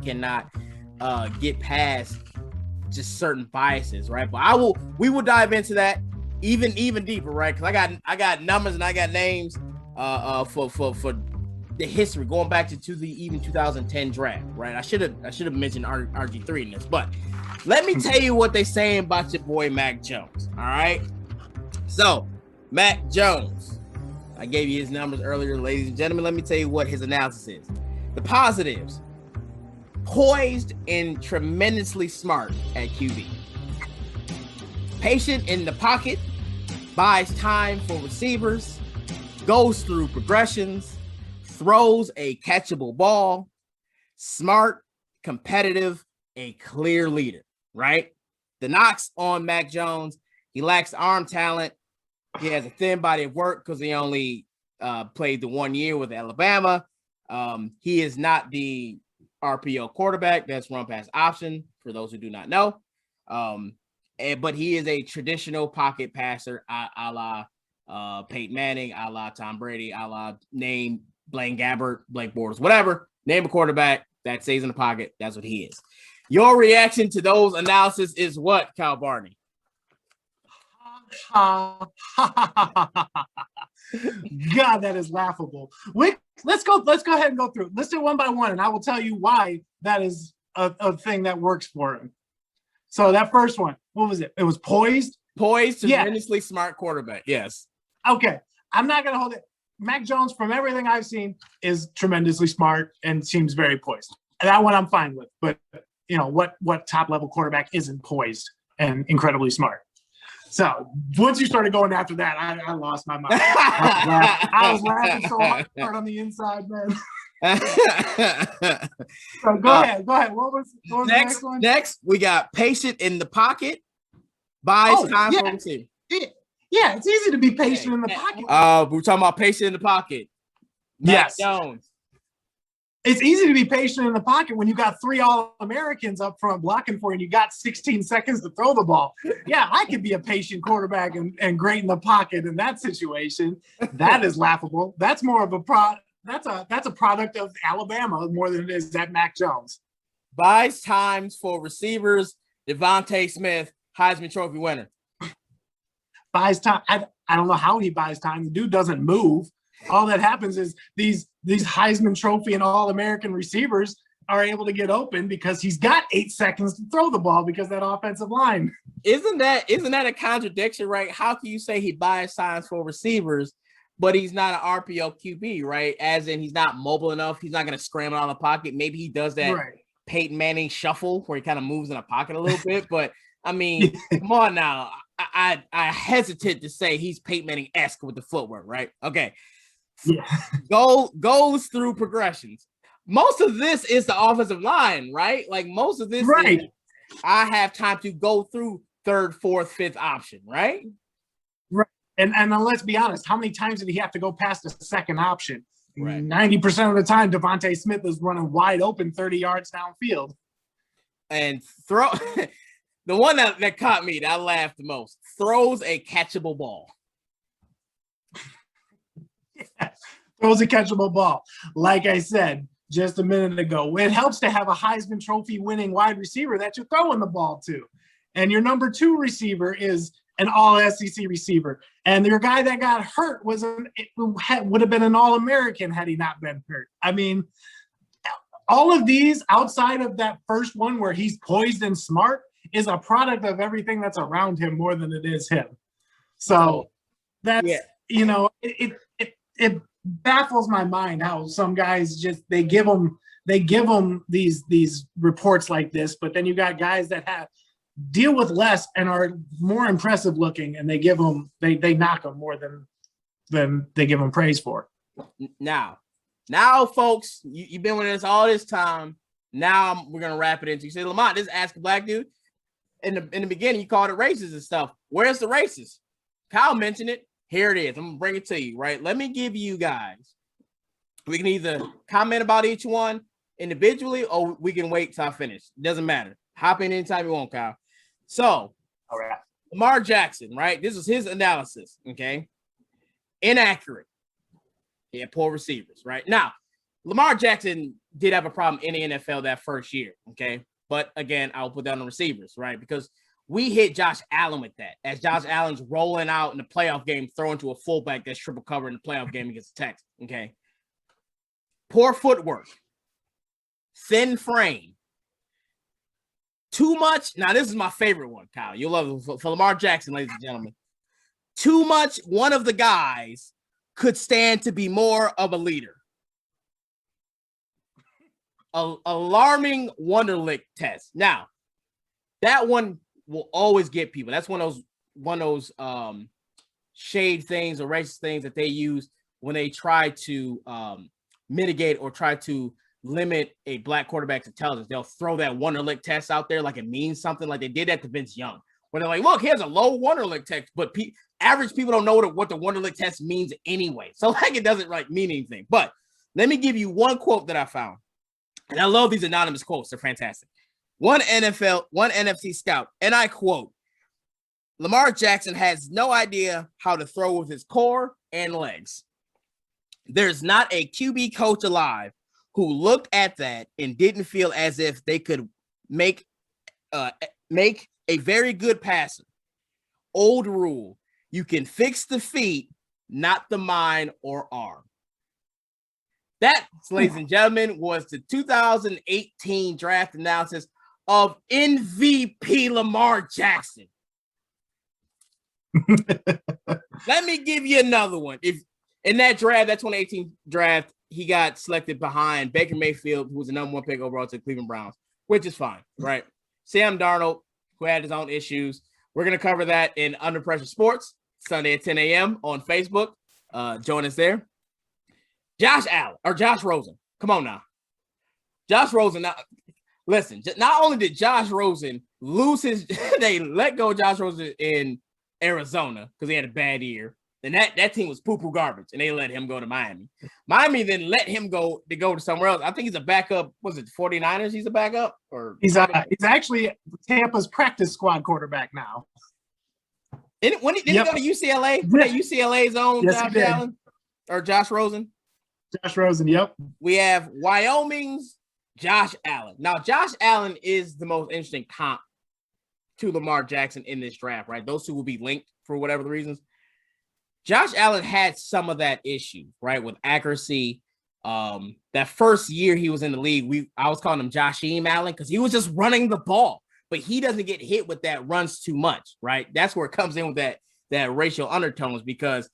cannot get past just certain biases, right? But we will dive into that even deeper, right? Because I got numbers and I got names for the history going back to the even 2010 draft, right? I should have mentioned RG3 in this, but let me tell you what they saying about your boy Mac Jones. All right, so Mac Jones, I gave you his numbers earlier, ladies and gentlemen. Let me tell you what his analysis is. The positives: poised and tremendously smart at QB, patient in the pocket, buys time for receivers, goes through progressions, throws a catchable ball, smart, competitive, a clear leader, right? The knocks on Mac Jones: he lacks arm talent. He has a thin body of work because he only played the 1 year with Alabama. He is not the RPO quarterback. That's run pass option for those who do not know. But he is a traditional pocket passer, a la Peyton Manning, a la Tom Brady, a la name Blaine Gabbert, Blake Bortles, whatever. Name a quarterback that stays in the pocket. That's what he is. Your reaction to those analysis is what, Kyle Barney? God, that is laughable. Let's go ahead and go through. Let's do one by one, and I will tell you why that is a thing that works for him. So that first one, what was it? It was poised. Tremendously smart quarterback. Yes. Okay. I'm not going to hold it. Mac Jones, from everything I've seen, is tremendously smart and seems very poised. And that one I'm fine with. But, you know, what top-level quarterback isn't poised and incredibly smart? So once you started going after that, I lost my mind. I was laughing so hard on the inside, man. So go ahead. What was the next one? Next, we got patient in the pocket, buys time for receiver. Yeah, it's easy to be patient in the pocket. We're talking about patient in the pocket. Mac Jones. It's easy to be patient in the pocket when you got 3 All-Americans up front blocking for you and you got 16 seconds to throw the ball. Yeah, I could be a patient quarterback and great in the pocket in that situation. That is laughable. That's more of a that's a product of Alabama more than it is that Mac Jones. Buys times for receivers. Devontae Smith, Heisman Trophy winner. Buys time. I don't know how he buys time. The dude doesn't move. All that happens is these Heisman Trophy and All-American receivers are able to get open because he's got 8 seconds to throw the ball because that offensive line. Isn't that a contradiction, right? How can you say he buys signs for receivers, but he's not an RPO QB, right? As in he's not mobile enough. He's not going to scramble out of the pocket. Maybe he does that Peyton Manning shuffle where he kind of moves in a pocket a little bit. But, I mean, come on now. I hesitate to say he's Peyton Manning-esque with the footwork, right? Okay. Yeah. Goes through progressions. Most of this is the offensive line, right? Like most of this is, I have time to go through 3rd, 4th, 5th option, right? Right. And let's be honest, how many times did he have to go past the second option? Right. 90% of the time, Devontae Smith is running wide open 30 yards downfield. And the one that caught me, that I laughed the most, throws a catchable ball. Throws a catchable ball. Like I said just a minute ago, it helps to have a Heisman Trophy winning wide receiver that you're throwing the ball to. And your number 2 receiver is an all-SEC receiver. And your guy that got hurt would have been an All-American had he not been hurt. I mean, all of these outside of that first one where he's poised and smart is a product of everything that's around him more than it is him. So that's, you know, it baffles my mind how some guys just they give them these reports like this, but then you got guys that deal with less and are more impressive looking, and they knock them more than they give them praise for. Now, folks, you've been with us all this time. Now we're gonna wrap it into. You say, Lamont, this is Ask a Black Dude. In the beginning, you called it racist and stuff. Where's the racist? Kyle mentioned it. Here it is. I'm gonna bring it to you, right? Let me give you guys. We can either comment about each one individually, or we can wait till I finish. Doesn't matter. Hop in anytime you want, Kyle. So, all right, Lamar Jackson, right? This is his analysis. Okay, inaccurate. He had poor receivers, right? Now, Lamar Jackson did have a problem in the NFL that first year, okay? But again, I'll put that on the receivers, right? Because we hit Josh Allen with that. As Josh Allen's rolling out in the playoff game, throwing to a fullback that's triple cover in the playoff game against the Texans, okay? Poor footwork, thin frame, too much. Now, this is my favorite one, Kyle. You'll love it. For Lamar Jackson, ladies and gentlemen. Too much, one of the guys could stand to be more of a leader. Alarming Wonderlic test. Now, that one will always get people. That's one of those shade things or racist things that they use when they try to mitigate or try to limit a black quarterback's intelligence. They'll throw that Wonderlic test out there like it means something, like they did that to Vince Young, where they're like, look, here's a low Wonderlic test, but average people don't know what the Wonderlic test means anyway. So like it doesn't like mean anything. But let me give you one quote that I found. And I love these anonymous quotes. They're fantastic. One NFC scout, and I quote, Lamar Jackson has no idea how to throw with his core and legs. There's not a QB coach alive who looked at that and didn't feel as if they could make a very good passer. Old rule, you can fix the feet, not the mind or arm. That, ladies and gentlemen, was the 2018 draft analysis of MVP Lamar Jackson. Let me give you another one. If in that draft, that 2018 draft, he got selected behind Baker Mayfield, who was the number one pick overall to the Cleveland Browns, which is fine, right? Sam Darnold, who had his own issues. We're going to cover that in Under Pressure Sports, Sunday at 10 a.m. on Facebook. Join us there. Josh Rosen. Come on now. Josh Rosen. Now, listen, not only did Josh Rosen lose they let go of Josh Rosen in Arizona because he had a bad year. And that team was poo-poo garbage, and they let him go to Miami. Miami then let him go to somewhere else. I think he's a backup. Was it 49ers he's a backup? Or he's actually Tampa's practice squad quarterback now. Did he go to UCLA? That UCLA's own yes, Josh Allen? Or Josh Rosen? Josh Rosen, yep. We have Wyoming's Josh Allen. Now, Josh Allen is the most interesting comp to Lamar Jackson in this draft, right? Those two will be linked for whatever the reasons. Josh Allen had some of that issue, right, with accuracy. That first year he was in the league, I was calling him Joshiem Allen because he was just running the ball, but he doesn't get hit with that runs too much, right? That's where it comes in with that racial undertones because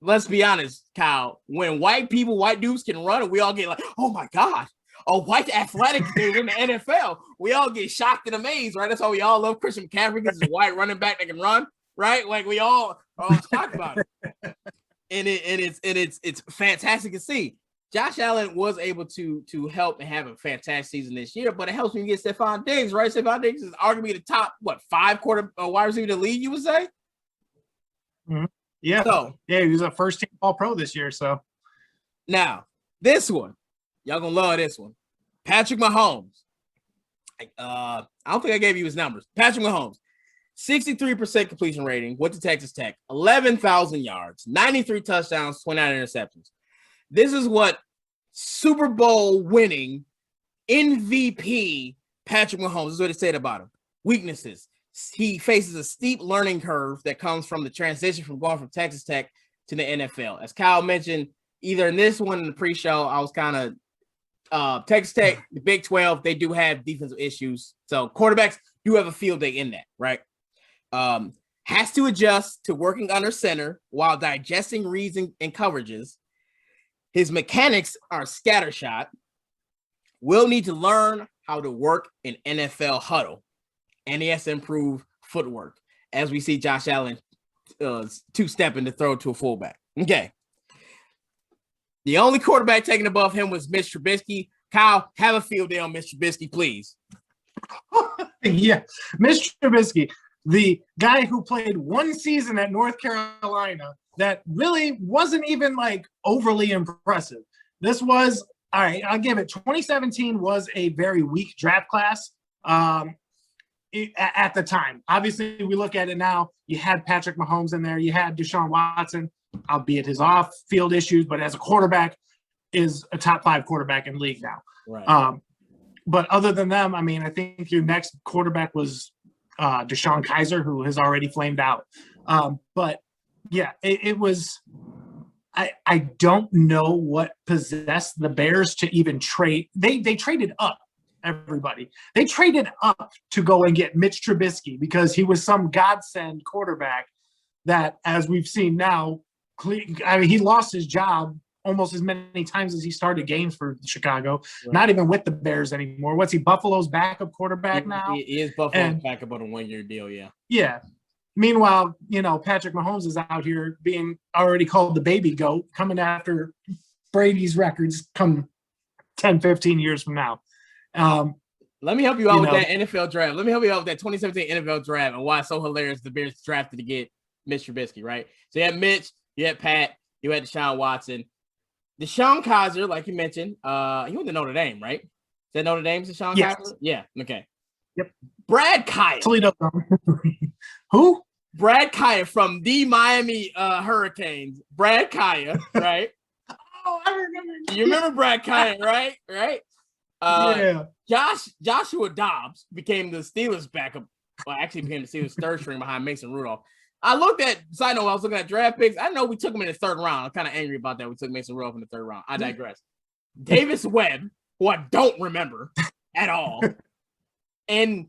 let's be honest, Kyle, when white dudes can run and we all get like, oh my God, a white athletic dude in the NFL, we all get shocked and amazed, right? That's why we all love Christian McCaffrey because he's a white running back that can run, right? Like we all talk about it. And it's fantastic to see. Josh Allen was able to help and have a fantastic season this year, but it helps when you get Stephon Diggs, right? Stephon Diggs is arguably the top, 5 wide receiver in the league, you would say? Mm-hmm. Yeah. So, yeah, he was a first-team All-Pro this year, so. Now, this one, y'all gonna love this one. Patrick Mahomes. I don't think I gave you his numbers. Patrick Mahomes, 63% completion rating, went to Texas Tech, 11,000 yards, 93 touchdowns, 29 interceptions. This is what Super Bowl winning MVP Patrick Mahomes, this is what it said about him. Weaknesses. He faces a steep learning curve that comes from the transition from going from Texas Tech to the NFL. As Kyle mentioned, either in this one in the pre-show, I was kind of Texas Tech, the Big 12, they do have defensive issues. So quarterbacks do have a field day in that, right? Has to adjust to working under center while digesting reads and coverages. His mechanics are scattershot. Will need to learn how to work an NFL huddle. And he has to improve footwork as we see Josh Allen two-stepping to throw to a fullback. Okay. The only quarterback taken above him was Mitch Trubisky. Kyle, have a field day on Mitch Trubisky, please. Yeah, Mitch Trubisky, the guy who played one season at North Carolina that really wasn't even like overly impressive. This was, all right, I'll give it, 2017 was a very weak draft class. At the time, obviously, we look at it now. You had Patrick Mahomes in there. You had Deshaun Watson, albeit his off-field issues, but as a quarterback, is a top 5 quarterback in the league now. Right. But other than them, I mean, I think your next quarterback was Deshaun Kaiser, who has already flamed out. But yeah, it was. I don't know what possessed the Bears to even trade. They traded up. Everybody, they traded up to go and get Mitch Trubisky because he was some godsend quarterback that, as we've seen now, I mean, he lost his job almost as many times as he started games for Chicago. Right. Not even with the Bears anymore. What's he? Buffalo's backup quarterback now. He is Buffalo's backup on a 1-year deal. Yeah. Yeah. Meanwhile, Patrick Mahomes is out here being already called the baby goat, coming after Brady's records come 10, 15 years from now. Let me help you out with that NFL draft. Let me help you out with that 2017 NFL draft and why it's so hilarious the Bears drafted to get Mitch Trubisky, right? So you had Mitch, you had Pat, you had Deshaun Watson. Deshaun Kaiser, like you mentioned, he went to Notre Dame, right? Is that Notre Dame's Deshaun Kaiser? Yeah, okay. Yep. Brad Kaaya. Toledo. Who? Brad Kaaya from the Miami Hurricanes. Brad Kaaya, right? Oh, I remember. You remember Brad Kaaya, right? Right? Yeah. Joshua Dobbs became the Steelers' backup. Well, actually became the Steelers' third string behind Mason Rudolph. I looked at, side note, I was looking at draft picks. I know we took him in the 3rd round. I'm kind of angry about that. We took Mason Rudolph in the 3rd round. I digress. Davis Webb, who I don't remember at all, and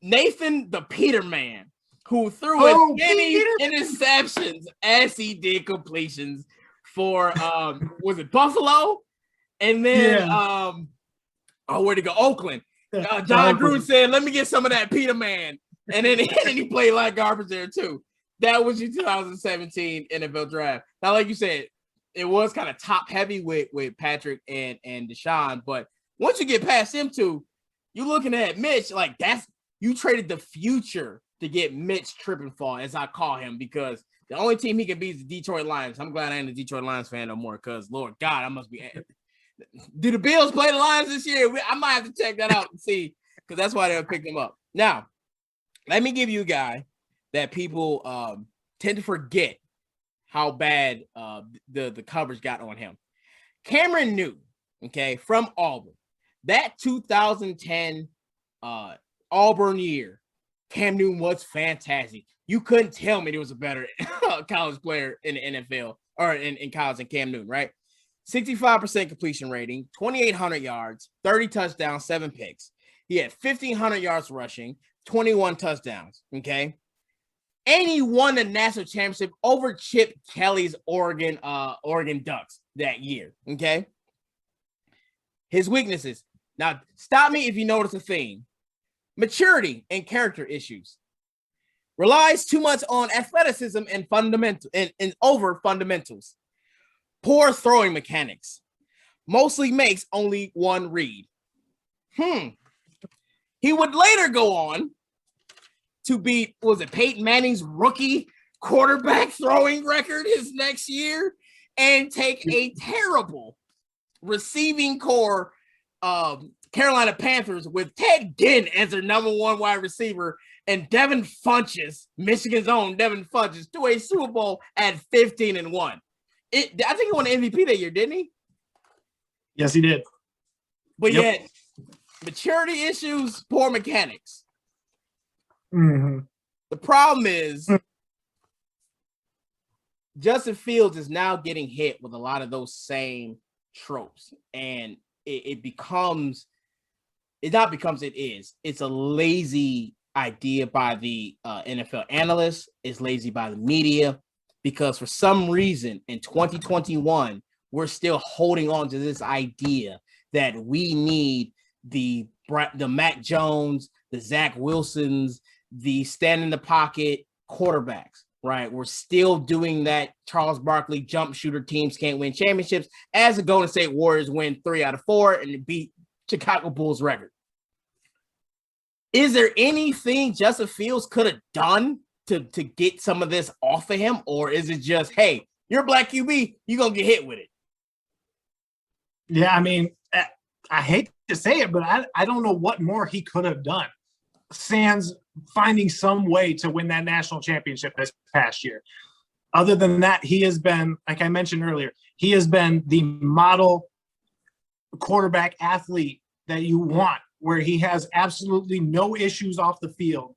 Nathan the Peterman, who threw as many interceptions as he did completions for, was it Buffalo? And then, where'd he go? Oakland. John Gruden said, let me get some of that Peterman. And then he played like garbage there too. That was your 2017 NFL draft. Now, like you said, it was kind of top heavy with Patrick and Deshaun. But once you get past them two, you're looking at Mitch, like you traded the future to get Mitch Trippenfall, as I call him, because the only team he can beat is the Detroit Lions. I'm glad I ain't a Detroit Lions fan no more, because Lord God, I must be. Do the Bills play the Lions this year? I might have to check that out and see, because that's why they'll pick them up. Now, let me give you a guy that people tend to forget how bad the coverage got on him. Cameron Newton, okay, from Auburn. That 2010 Auburn year, Cam Newton was fantastic. You couldn't tell me there was a better college player in the NFL or in college than Cam Newton, right? 65% completion rating, 2,800 yards, 30 touchdowns, 7 picks. He had 1,500 yards rushing, 21 touchdowns, okay? And he won the national championship over Chip Kelly's Oregon Ducks that year, okay? His weaknesses. Now, stop me if you notice a theme. Maturity and character issues. Relies too much on athleticism and over fundamentals. Poor throwing mechanics. Mostly makes only one read. He would later go on to beat, Peyton Manning's rookie quarterback throwing record his next year and take a terrible receiving core Carolina Panthers with Ted Ginn as their number 1 wide receiver and Devin Funchess, Michigan's own Devin Funchess, to a Super Bowl at 15-1. I think he won the MVP that year, didn't he? Yes, he did. But yet, maturity issues, poor mechanics. Mm-hmm. The problem is Justin Fields is now getting hit with a lot of those same tropes, and it is. It's a lazy idea by the NFL analysts. It's lazy by the media, because for some reason in 2021, we're still holding on to this idea that we need the Mac Jones, the Zach Wilsons, the stand in the pocket quarterbacks, right? We're still doing that. Charles Barkley jump shooter teams can't win championships, as the Golden State Warriors win 3 out of 4 and beat Chicago Bulls record. Is there anything Justin Fields could have done to get some of this off of him? Or is it just, hey, you're a black QB, you're going to get hit with it? Yeah, I mean, I hate to say it, but I don't know what more he could have done. Sans finding some way to win that national championship this past year. Other than that, he has been, like I mentioned earlier, he has been the model quarterback athlete that you want, where he has absolutely no issues off the field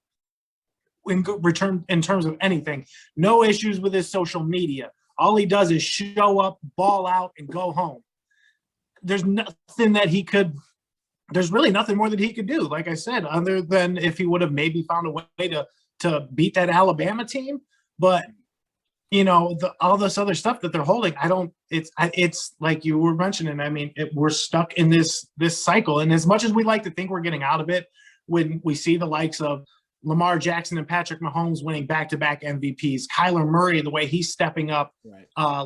in return in terms of anything, no issues with his social media. All he does is show up, ball out, and go home. There's nothing that he could. There's really nothing more that he could do, like I said, other than if he would have maybe found a way to beat that Alabama team. But all this other stuff that they're holding, it's like you were mentioning. I mean, we're stuck in this cycle. And as much as we like to think we're getting out of it, when we see the likes of Lamar Jackson and Patrick Mahomes winning back-to-back MVPs, Kyler Murray, the way he's stepping up,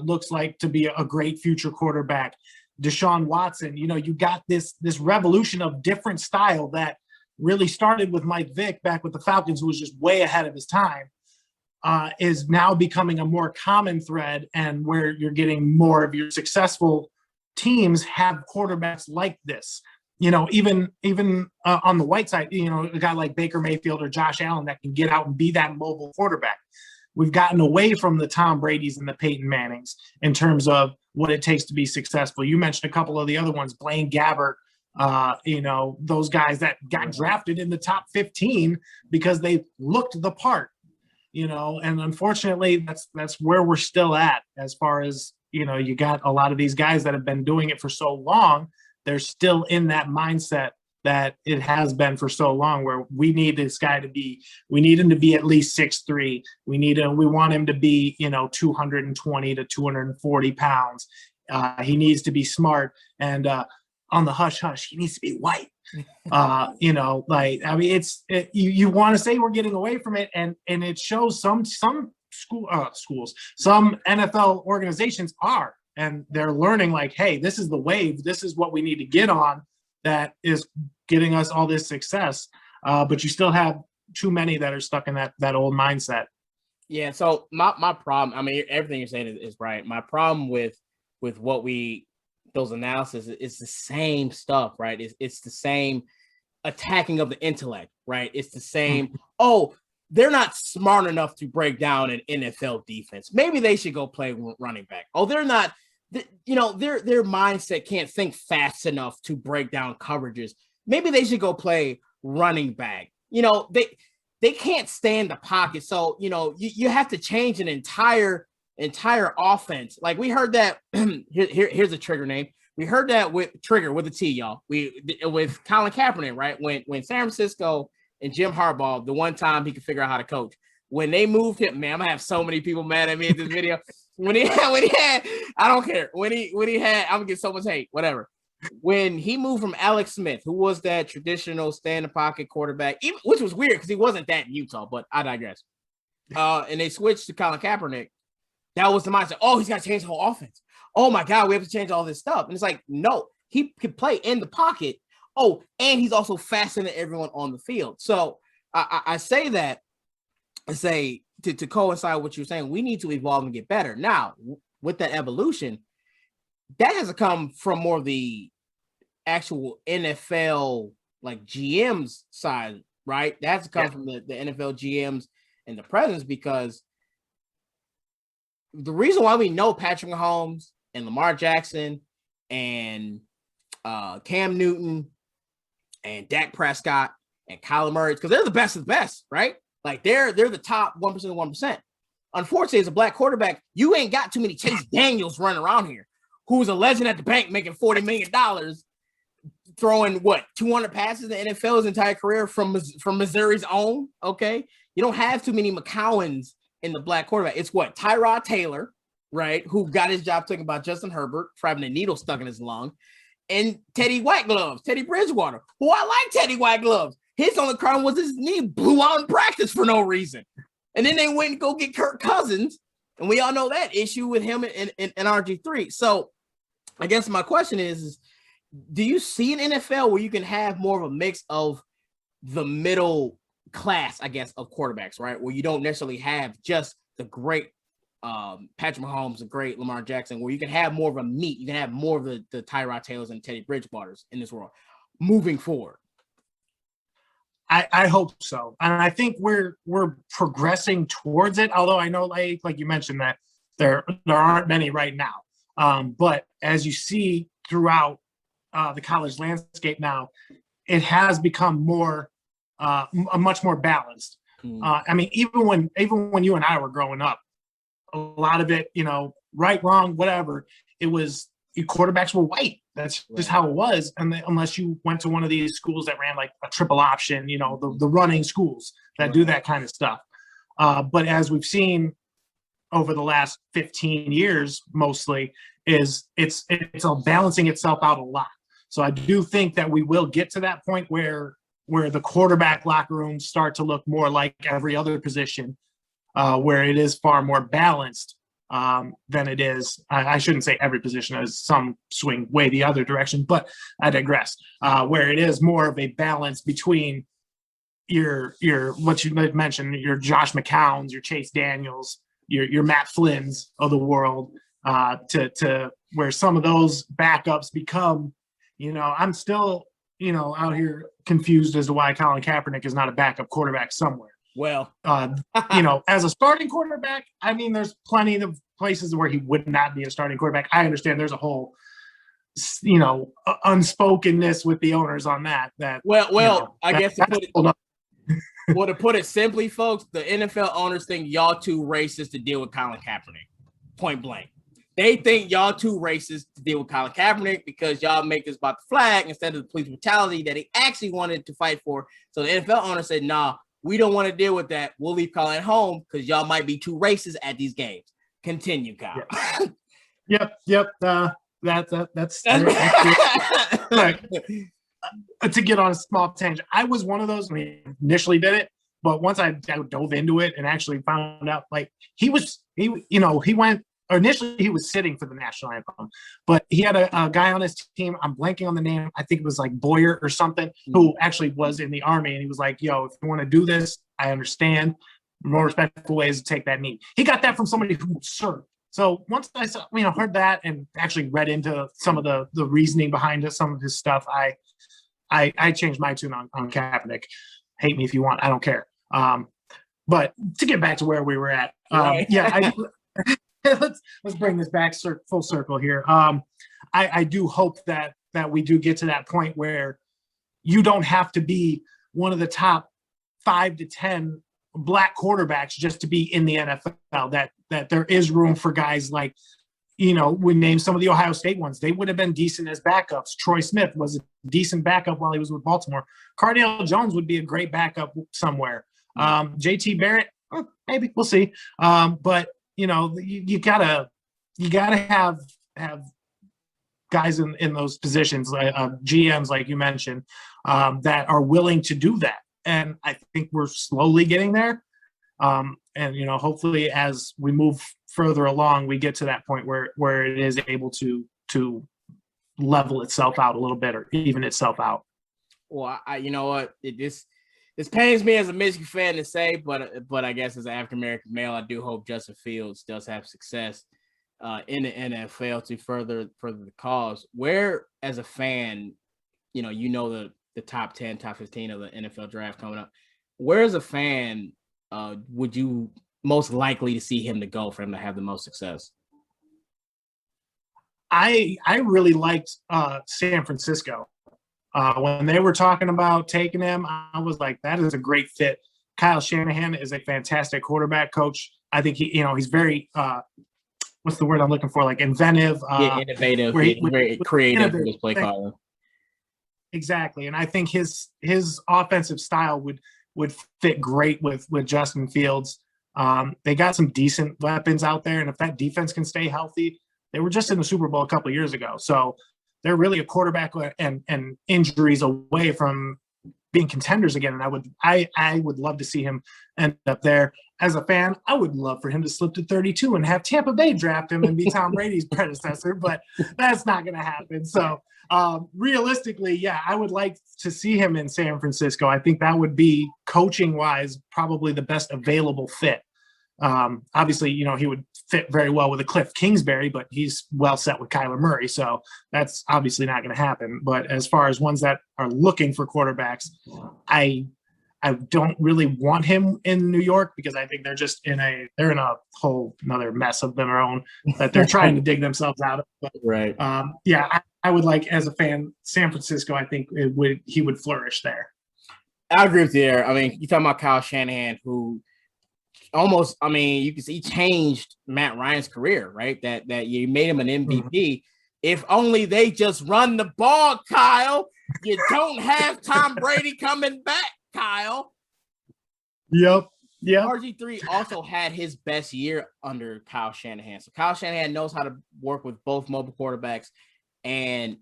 looks like to be a great future quarterback. Deshaun Watson, you got this revolution of different style that really started with Mike Vick back with the Falcons, who was just way ahead of his time, is now becoming a more common thread, and where you're getting more of your successful teams have quarterbacks like this. Even on the white side, a guy like Baker Mayfield or Josh Allen that can get out and be that mobile quarterback. We've gotten away from the Tom Brady's and the Peyton Mannings in terms of what it takes to be successful. You mentioned a couple of the other ones, Blaine Gabbert, those guys that got drafted in the top 15 because they looked the part, and unfortunately that's where we're still at as far as, you got a lot of these guys that have been doing it for so long. They're still in that mindset that it has been for so long, where we need this guy we need him to be at least 6'3". We want him to be, 220 to 240 pounds. He needs to be smart, and on the hush hush, he needs to be white. You want to say we're getting away from it, and it shows some schools, some NFL organizations are, and they're learning like, hey, this is the wave. This is what we need to get on that is getting us all this success. But you still have too many that are stuck in that old mindset. Yeah. So my problem, I mean, everything you're saying is right. My problem with what those analysis is the same stuff, right? It's the same attacking of the intellect, right? It's the same, they're not smart enough to break down an NFL defense. Maybe they should go play running back. Oh, they're not, their mindset can't think fast enough to break down coverages. Maybe they should go play running back. They can't stay in the pocket. So, you have to change an entire offense. Like we heard that here's a trigger name. We heard that with a T, y'all. With Colin Kaepernick, right? When San Francisco and Jim Harbaugh, the one time he could figure out how to coach, when they moved him, man, I'm gonna have so many people mad at me in this video. when he had, I don't care. When he had, I'm gonna get so much hate, whatever. When he moved from Alex Smith, who was that traditional stay in the pocket quarterback, which was weird because he wasn't that in Utah, but I digress. And they switched to Colin Kaepernick. That was the mindset. Oh, he's got to change the whole offense. Oh my God, we have to change all this stuff. And it's like, no, he can play in the pocket. Oh, and he's also faster than everyone on the field. So I say that, I say to coincide with what you're saying, we need to evolve and get better. Now, with that evolution, that has to come from more of the actual NFL, like GM's side, right? That has to come from the NFL GMs and the presidents, because the reason why we know Patrick Mahomes and Lamar Jackson and Cam Newton and Dak Prescott and Kyler Murray, because they're the best of the best, right? Like they're the top 1% of 1%. Unfortunately, as a black quarterback, you ain't got too many Chase Daniels running around here, who's a legend at the bank making $40 million, throwing 200 passes in the NFL his entire career from Missouri's own. Okay, you don't have too many McCowans in the black quarterback. It's Tyrod Taylor, right, who got his job taken by Justin Herbert for having a needle stuck in his lung, and Teddy Whitegloves, Teddy Bridgewater, who I like Teddy Whitegloves. His only crime was his knee blew out in practice for no reason. And then they went and go get Kirk Cousins, and we all know that issue with him and RG3. So I guess my question is, do you see an NFL where you can have more of a mix of the middle class, I guess, of quarterbacks, right? Where you don't necessarily have just the great Patrick Mahomes, the great Lamar Jackson, where you can have more of a meat, you can have more of the Tyrod Taylors and Teddy Bridgewaters in this world moving forward. I hope so. And I think we're progressing towards it, although I know like you mentioned that there aren't many right now. But as you see throughout the college landscape now, it has become more a much more balanced. I mean, even when you and I were growing up, a lot of it, right, wrong, whatever, it was quarterbacks were white. That's just how it was. And unless you went to one of these schools that ran like a triple option, the running schools that do that kind of stuff. But as we've seen over the last 15 years, mostly, it's balancing itself out a lot. So I do think that we will get to that point where the quarterback locker rooms start to look more like every other position, where it is far more balanced than it is. I shouldn't say every position, as some swing way the other direction, but I digress. Where it is more of a balance between your what you mentioned, your Josh McCowns, your Chase Daniels, your Matt Flynn's of the world, to where some of those backups become, I'm still, out here confused as to why Colin Kaepernick is not a backup quarterback somewhere. Well, as a starting quarterback, I mean, there's plenty of places where he would not be a starting quarterback. I understand there's a whole, unspokenness with the owners on that. I guess to put it simply, folks, the NFL owners think y'all too racist to deal with Colin Kaepernick. Point blank. They think y'all too racist to deal with Colin Kaepernick because y'all make this about the flag instead of the police brutality that he actually wanted to fight for. So the NFL owner said, nah, we don't want to deal with that. We'll leave Colin home because y'all might be too racist at these games. Continue, Kyle. Yep. That's right. To get on a small tangent, I was one of those when he initially did it, but once I dove into it and actually found out, like, he went. Initially, he was sitting for the national anthem, but he had a guy on his team. I'm blanking on the name. I think it was like Boyer or something, who actually was in the Army. And he was like, yo, if you want to do this, I understand. More respectful ways to take that knee. He got that from somebody who served. So once I saw, heard that and actually read into some of the reasoning behind it, some of his stuff, I changed my tune on Kaepernick. Hate me if you want. I don't care. But to get back to where we were at, let's bring this back full circle here. I do hope that we do get to that point where you don't have to be one of the top 5 to 10 black quarterbacks just to be in the NFL. That there is room for guys like, we named some of the Ohio State ones. They would have been decent as backups. Troy Smith was a decent backup while he was with Baltimore. Cardale Jones would be a great backup somewhere. JT Barrett, maybe, we'll see. But you gotta have guys in those positions, GMs, like you mentioned, that are willing to do that. And I think we're slowly getting there. And hopefully as we move further along, we get to that point where it is able to level itself out a little bit or even itself out. Well, you know what, this pains me as a Michigan fan to say, but I guess as an African-American male, I do hope Justin Fields does have success in the NFL to further the cause. Where, as a fan, the top 10, top 15 of the NFL draft coming up, where as a fan would you most likely to see him to go for him to have the most success? I really liked San Francisco. When they were talking about taking him, I was like, that is a great fit. Kyle Shanahan is a fantastic quarterback coach. I think he's very, what's the word I'm looking for? Like inventive. Innovative. Very creative with his play calling. Exactly. And I think his offensive style would fit great with Justin Fields. They got some decent weapons out there. And if that defense can stay healthy, they were just in the Super Bowl a couple of years ago. So they're really a quarterback and injuries away from being contenders again. And I would love to see him end up there. As a fan, I would love for him to slip to 32 and have Tampa Bay draft him and be Tom Brady's predecessor, but that's not going to happen. So realistically, yeah, I would like to see him in San Francisco. I think that would be, coaching wise, probably the best available fit. Obviously, he would fit very well with a Cliff Kingsbury, but he's well set with Kyler Murray. So that's obviously not going to happen. But as far as ones that are looking for quarterbacks, I I don't really want him in New York because I think they're just they're in a whole another mess of their own that they're trying to dig themselves out of. But, Right. yeah, I would like, as a fan, San Francisco, I think he would flourish there. I agree with you there. I mean, you're talking about Kyle Shanahan, who almost, I mean, you can see he changed Matt Ryan's career, right? That you made him an MVP. Mm-hmm. If only they just run the ball, Kyle. You don't have Tom Brady coming back, Kyle. Yep. RG3 also had his best year under Kyle Shanahan. So Kyle Shanahan knows how to work with both mobile quarterbacks and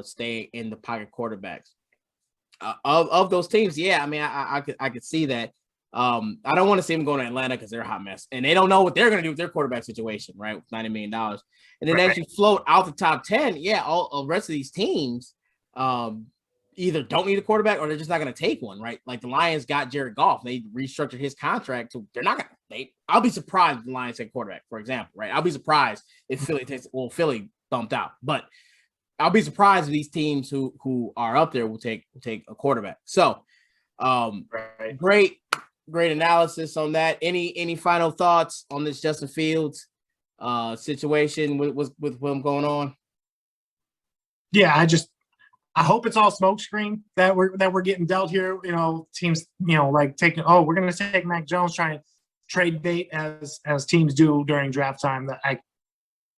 stay in the pocket quarterbacks. Of those teams, yeah, I mean, I could see that. I don't want to see them going to Atlanta because they're a hot mess, and they don't know what they're going to do with their quarterback situation, right? With $90 million, and then as you float out the top 10, yeah, all the rest of these teams either don't need a quarterback or they're just not going to take one, right? Like the Lions got Jared Goff, they restructured his contract, so they're not going to. I'll be surprised if the Lions take a quarterback, for example, right? I'll be surprised if Philly bumped out, but I'll be surprised if these teams who are up there will take a quarterback. So, great analysis on that. Any final thoughts on this Justin Fields situation with him going on? Yeah, I hope it's all smokescreen that we're getting dealt here. You know, teams, like taking, we're going to take Mac Jones, trying to trade bait as teams do during draft time.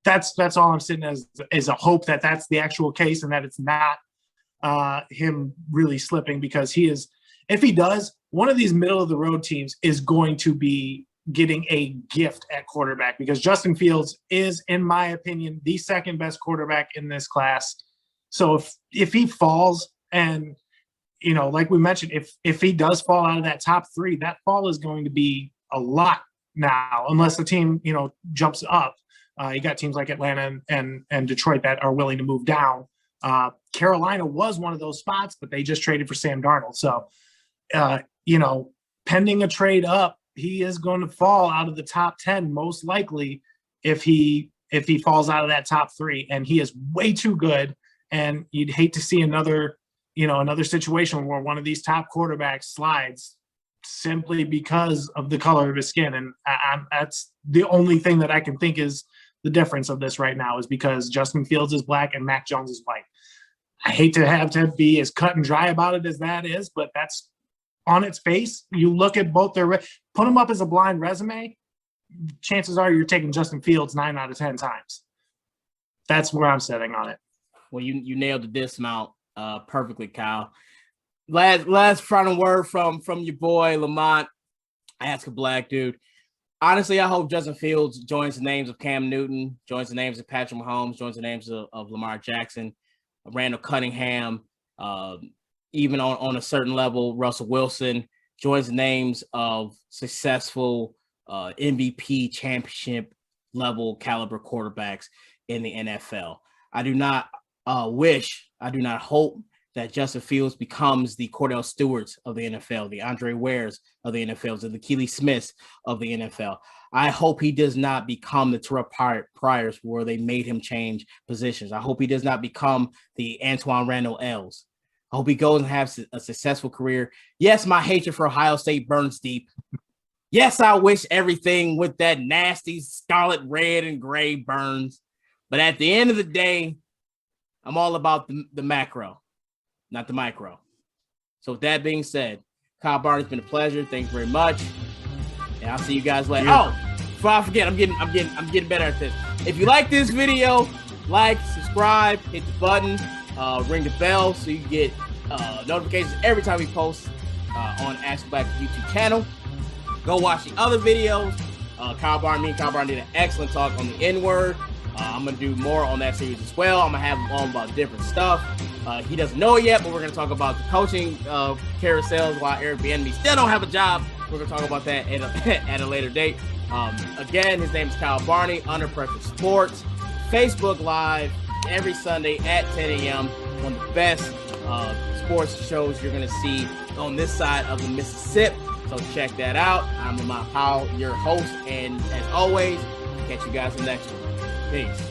That's all I'm sitting as a hope that that's the actual case and that it's not him really slipping, because he is, if he does, one of these middle of the road teams is going to be getting a gift at quarterback, because Justin Fields is, in my opinion, the second best quarterback in this class. So if he falls, and like we mentioned, if he does fall out of that top three, that fall is going to be a lot now, unless the team jumps up. You got teams like Atlanta and Detroit that are willing to move down. Carolina was one of those spots, but they just traded for Sam Darnold. So, pending a trade up, he is going to fall out of the top 10, most likely, if he falls out of that top three, and he is way too good. And you'd hate to see another situation where one of these top quarterbacks slides simply because of the color of his skin. And that's the only thing that I can think is the difference of this right now, is because Justin Fields is black and Mac Jones is white. I hate to have to be as cut and dry about it as that is, but that's on its face. You look at both put them up as a blind resume, chances are you're taking Justin Fields 9 out of 10 times. That's where I'm setting on it. Well, you nailed the dismount perfectly, Kyle. Last final word from your boy Lamont. Ask a Black Dude. Honestly, I hope Justin Fields joins the names of Cam Newton, joins the names of Patrick Mahomes, joins the names of Lamar Jackson, Randall Cunningham, even on a certain level, Russell Wilson, joins the names of successful MVP championship level caliber quarterbacks in the NFL. I do not hope that Justin Fields becomes the Cordell Stewarts of the NFL, the Andre Wares of the NFL, the Keely Smiths of the NFL. I hope he does not become the Terrell Pryors where they made him change positions. I hope he does not become the Antoine Randall Els. I hope he goes and has a successful career. Yes, my hatred for Ohio State burns deep. Yes, I wish everything with that nasty scarlet red and gray burns. But at the end of the day, I'm all about the macro, not the micro. So with that being said, Kyle Barney, it's been a pleasure. Thanks very much. And I'll see you guys later. Oh, before I forget, I'm getting better at this. If you like this video, like, subscribe, hit the button, ring the bell so you get notifications every time we post on Ask Black YouTube channel. Go watch the other videos. Kyle Barney did an excellent talk on the N-word. I'm going to do more on that series as well. I'm going to have him on about different stuff. He doesn't know it yet, but we're going to talk about the coaching carousels while Eric Bieniemy still don't have a job. We're going to talk about that at a later date. Again, his name is Kyle Barney, Under Pressure Sports. Facebook Live every Sunday at 10 a.m. One of the best sports shows you're going to see on this side of the Mississippi. So check that out. I'm Lamont Powell, your host. And as always, catch you guys in the next one. Peace.